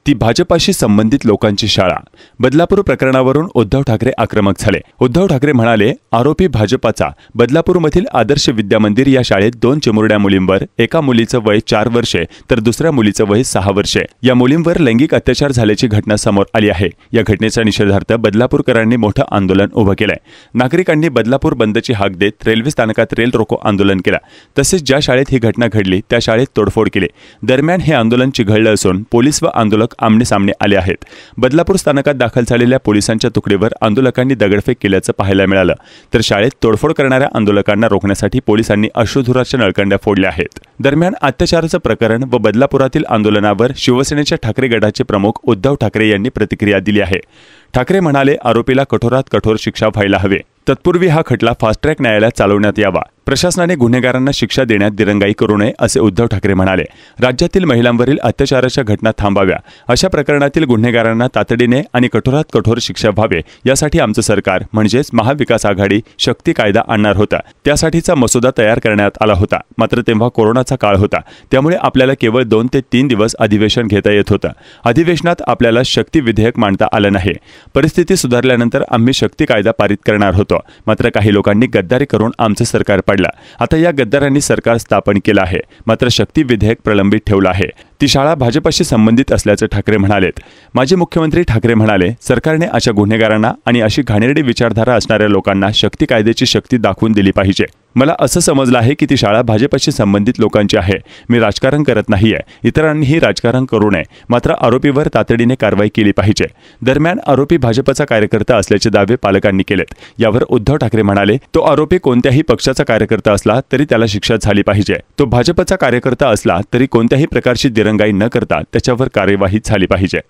ती भाजपाशी संबंधित लोकांची शाळा। बदलापूर प्रकरणावरून उद्धव ठाकरे आक्रमक झाले। उद्धव ठाकरे म्हणाले, आरोपी भाजपाचा बदलापूरमधील आदर्श विद्यामंदिर या शाळेत 2 चिमुरड्या मुलींवर, एका मुलीचं वय 4 वर्षे तर दुसऱ्या मुलीचं वय 6 वर्षे या मुलींवर लैंगिक अत्याचार झाल्याची घटना समोर आली आहे। या घटनेचा निषेधार्थ बदलापूरकरांनी मोठं आंदोलन उभं केलंय। नागरिकांनी बदलापूर बंदची हाक देत रेल्वे स्थानकात रेल रोको आंदोलन केलं। तसेच ज्या शाळेत ही घटना घडली त्या शाळेत तोडफोड केली। दरम्यान हे आंदोलन चिघळलं असून पोलीस व आंदोलक आमने सामने आले आहेत। बदलापूर स्थानकात दाखल झालेल्या पोलिसांच्या तुकडीवर आंदोलकांनी दगडफेक केल्याचं पाहायला मिळालं, तर शाळेत तोडफोड करणाऱ्या आंदोलकांना रोखण्यासाठी पोलिसांनी अश्रुधुराच्या नळकंड्या फोडल्या आहेत। दरम्यान अत्याचाराचं प्रकरण व बदलापुरातील आंदोलनावर शिवसेनेच्या ठाकरे गटाचे प्रमुख उद्धव ठाकरे यांनी प्रतिक्रिया दिली आहे। ठाकरे म्हणाले, आरोपीला कठोरात कठोर शिक्षा व्हायला हवी। तत्पूर्वी हा खटला फास्ट ट्रॅक न्यायालयात चालवण्यात यावा। प्रशासनाने गुन्हेगारांना शिक्षा देण्यात दिरंगाई करू नये असे उद्धव ठाकरे म्हणाले। राज्यातील महिलांवरील अत्याचाराच्या घटना थांबाव्या, अशा प्रकरणातील गुन्हेगारांना तातडीने आणि कठोरात कठोर शिक्षा व्हावे यासाठी आमचं सरकार म्हणजेच महाविकास आघाडी शक्ती कायदा आणणार होता। त्यासाठीचा मसुदा तयार करण्यात आला होता, मात्र तेव्हा कोरोनाचा काळ होता, त्यामुळे आपल्याला केवळ 2 ते 3 दिवस अधिवेशन घेता येत होतं। अधिवेशनात आपल्याला शक्ती विधेयक मांडता आलं नाही। परिस्थिती सुधारल्यानंतर आम्ही शक्ती कायदा पारित करणार होतो, मात्र काही लोकांनी गद्दारी करून आमचं सरकार पडलं। आता या गद्दारांनी सरकार स्थापन केलं आहे, मात्र शक्ती विधेयक प्रलंबित ठेवलं आहे। ती शाळा भाजपाशी संबंधित असल्याचं ठाकरे म्हणालेत। माजी मुख्यमंत्री ठाकरे म्हणाले, सरकारने अशा गुन्हेगारांना आणि अशी घाणेरडी विचारधारा असणाऱ्या लोकांना शक्ती कायद्याची शक्ती दाखवून दिली पाहिजे। मला असं समजलं आहे की ती शाळा भाजपाशी संबंधित लोकांची आहे। मी राजकारण करत नाहीये, इतरांनीही राजकारण करू नये, मात्र आरोपीवर तातडीने कारवाई केली पाहिजे। दरम्यान आरोपी भाजपचा कार्यकर्ता असल्याचे दावे पालकांनी केलेत। यावर उद्धव ठाकरे म्हणाले, तो आरोपी कोणत्याही पक्षाचा कार्यकर्ता असला तरी त्याला शिक्षा झाली पाहिजे। तो भाजपचा कार्यकर्ता असला तरी कोणत्याही प्रकारची दिरंगाई न करता त्याच्यावर कार्यवाही झाली पाहिजे।